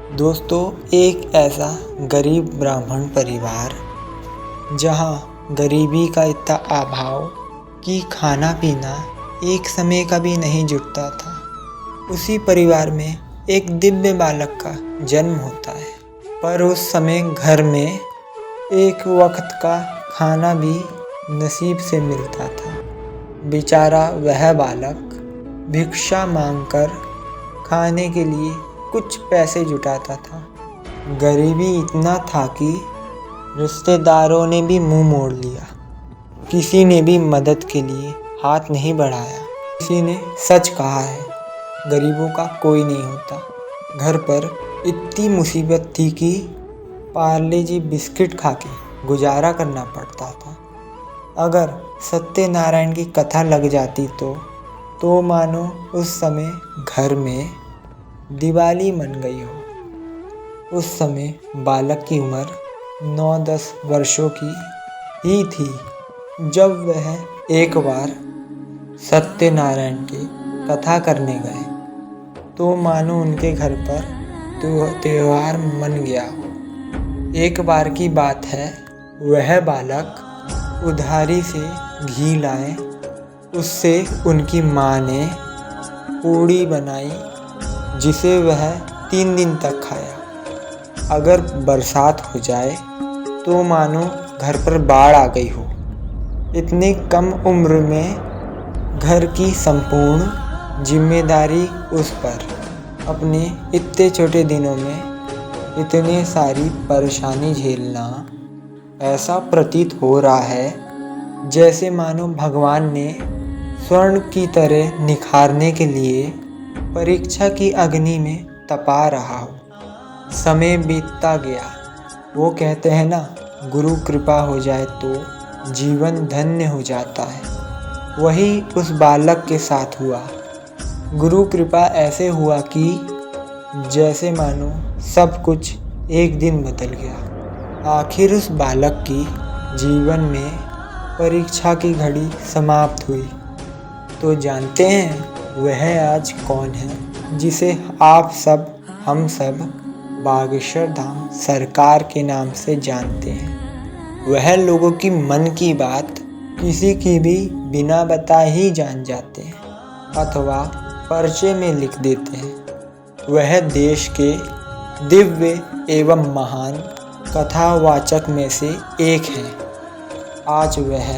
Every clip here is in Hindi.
दोस्तों, एक ऐसा गरीब ब्राह्मण परिवार जहाँ गरीबी का इतना अभाव कि खाना पीना एक समय का भी नहीं जुटता था, उसी परिवार में एक दिव्य बालक का जन्म होता है। पर उस समय घर में एक वक्त का खाना भी नसीब से मिलता था। बेचारा वह बालक भिक्षा मांगकर खाने के लिए कुछ पैसे जुटाता था। गरीबी इतना था कि रिश्तेदारों ने भी मुंह मोड़ लिया, किसी ने भी मदद के लिए हाथ नहीं बढ़ाया। किसी ने सच कहा है, गरीबों का कोई नहीं होता। घर पर इतनी मुसीबत थी कि पार्ले जी बिस्किट खा के गुजारा करना पड़ता था। अगर सत्यनारायण की कथा लग जाती तो मानो उस समय घर में दिवाली मन गई हो। उस समय बालक की उम्र 9-10 वर्षों की ही थी जब वह एक बार सत्यनारायण की कथा करने गए तो मानो उनके घर पर त्योहार मन गया हो। एक बार की बात है, वह बालक उधारी से घी लाए, उससे उनकी माँ ने पूड़ी बनाई जिसे वह 3 दिन तक खाया। अगर बरसात हो जाए तो मानो घर पर बाढ़ आ गई हो। इतनी कम उम्र में घर की संपूर्ण जिम्मेदारी उस पर। अपने इतने छोटे दिनों में इतनी सारी परेशानी झेलना, ऐसा प्रतीत हो रहा है जैसे मानो भगवान ने स्वर्ण की तरह निखारने के लिए परीक्षा की अग्नि में तपा रहा हो। समय बीतता गया। वो कहते हैं ना, गुरु कृपा हो जाए तो जीवन धन्य हो जाता है। वही उस बालक के साथ हुआ। गुरु कृपा ऐसे हुआ कि जैसे मानो सब कुछ एक दिन बदल गया। आखिर उस बालक की जीवन में परीक्षा की घड़ी समाप्त हुई। तो जानते हैं वह आज कौन है, जिसे आप सब हम सब बागेश्वर धाम सरकार के नाम से जानते हैं। वह लोगों की मन की बात किसी की भी बिना बताए ही जान जाते हैं अथवा पर्चे में लिख देते हैं। वह देश के दिव्य एवं महान कथावाचक में से एक हैं। आज वह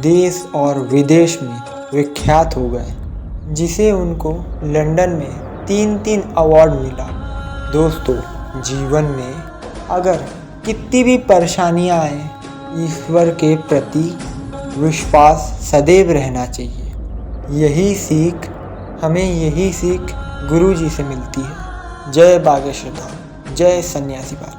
देश और विदेश में विख्यात हो गए, जिसे उनको लंदन में 3 अवार्ड मिला। दोस्तों, जीवन में अगर कितनी भी परेशानियां आए, ईश्वर के प्रति विश्वास सदैव रहना चाहिए। यही सीख गुरु जी से मिलती है। जय बागेश्वर धाम, जय सन्यासी बाल।